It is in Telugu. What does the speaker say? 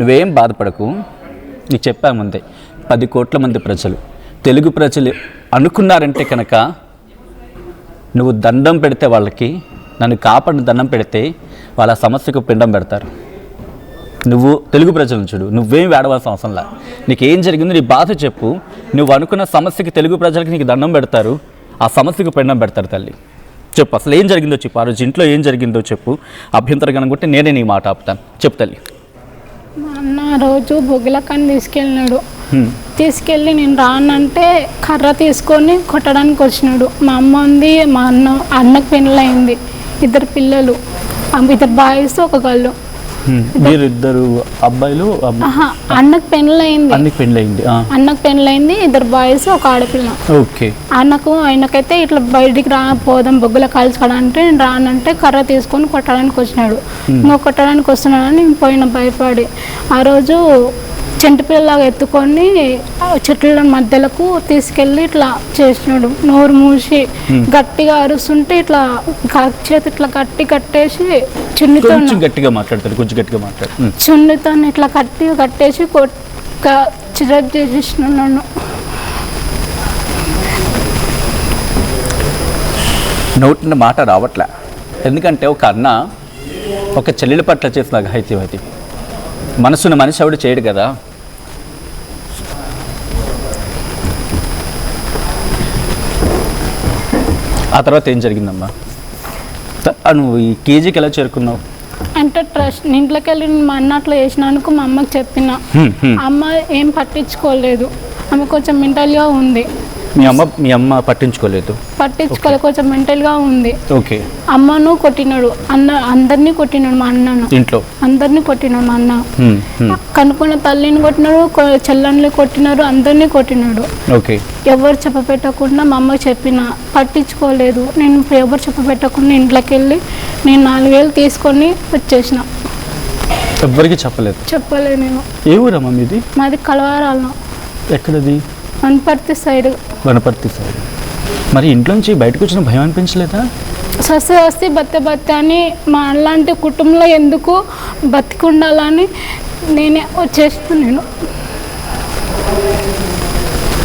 నువ్వేం బాధపడకు. నీకు చెప్పా ముందే 10 కోట్ల మంది ప్రజలు, తెలుగు ప్రజలు అనుకున్నారంటే కనుక నువ్వు దండం పెడితే వాళ్ళకి, నన్ను కాపాడిన దండం పెడితే వాళ్ళ సమస్యకు పిండం పెడతారు. నువ్వు తెలుగు ప్రజలను చూడు, నువ్వేం వేడవలసిన అవసరంలా. నీకేం జరిగిందో నీ బాధ చెప్పు. నువ్వు అనుకున్న సమస్యకి తెలుగు ప్రజలకి నీకు దండం పెడతారు, ఆ సమస్యకు పిండం పెడతారు. తల్లి చెప్పు, అసలు ఏం జరిగిందో చెప్పు. ఆ రోజు ఇంట్లో ఏం జరిగిందో చెప్పు. అభ్యంతరం కనుకుంటే నేనే నీ మాట ఆపుతాను. చెప్పు తల్లి. మా అన్న రోజు బొగ్గులకని తీసుకెళ్ళినాడు. తీసుకెళ్ళి నేను రానంటే కర్ర తీసుకొని కొట్టడానికి వచ్చినాడు. మా అమ్మ ఉంది, మా అన్నకు పెళ్ళయింది, 2 పిల్లలు, 2 బాయ్స్ 1 గర్ల్. మీరు 2 అబ్బాయిలు? అన్నకు పెళ్ళయింది. అన్నకు పెళ్ళయింది, 2 బాయ్స్ 1 ఆడపిల్ల. ఓకే. ఆయనకైతే ఇట్లా బయటికి పోదాం బొగ్గుల కాల్చుకోవడానికి, నేను రానంటే కర్ర తీసుకొని కొట్టడానికి వచ్చినాడు. ఇంకా కొట్టడానికి వస్తున్నాడని నేను పోయిన భయపడి. ఆ రోజు చెంటిపిల్లలాగా ఎత్తుకొని చెట్ల మధ్యలకు తీసుకెళ్ళి ఇట్లా చేసినాడు. నోరు మూసి గట్టిగా అరుస్తుంటే ఇట్లా చేతి ఇట్లా కట్టేసి చున్నితో చున్నితో ఇట్లా కట్టేసి చిరప్ చేసేసిన నన్ను. నోటిన మాట రావట్లే. ఎందుకంటే ఒక అన్న ఒక చెల్లెల పట్ల చేసిన ఘాయితీవతి మనసున్న మనిషి ఆవిడ చేయడు కదా. ఆ తర్వాత ఏం జరిగిందమ్మా? నువ్వు ఈ కేజీకి ఎలా చేరుకున్నావు? అంటే ట్రస్ట్ ఇంట్లోకి వెళ్ళి మా అన్న అట్లా చేసినందుకు మా అమ్మకి చెప్పిన. అమ్మ ఏం పట్టించుకోలేదు. ఆమె కొంచెం మెంటల్గా ఉంది. మీ అమ్మ పట్టించుకోలేదు, కొంచెం మెంటల్గా ఉంది. ఓకే. అమ్మను కొట్టినాడు, అందరినీ కొట్టినాడు. మా అన్నను ఇంట్లో అందరినీ కొట్టినాడు. మా అన్న కనుక్కున్న తల్లిని కొట్టినాడు, చెల్లెల్ని కొట్టినారు, అందరినీ కొట్టినాడు. ఓకే. ఎవరు చెప్పపెట్టకుండా మా అమ్మకి చెప్పిన, పట్టించుకోలేదు. నేను ఎవరు చెప్పపెట్టకుండా ఇంట్లోకి వెళ్ళి నేను 4,000 తీసుకొని వచ్చేసిన. ఎవరికి చెప్పలేదు నేను. ఏ ఊరమ్మా మీది? మాది కలవారాలను. ఎక్కడది? వనపర్తి సైడ్. మరి ఇంట్లోంచి బయటకు వచ్చిన భయం అనిపించలేదా? వస్తే బತ್ತೆ అని మా అలాంటి కుటుంబంలో ఎందుకు బతికి ఉండాలని నేనే వచ్చేస్తున్నాను.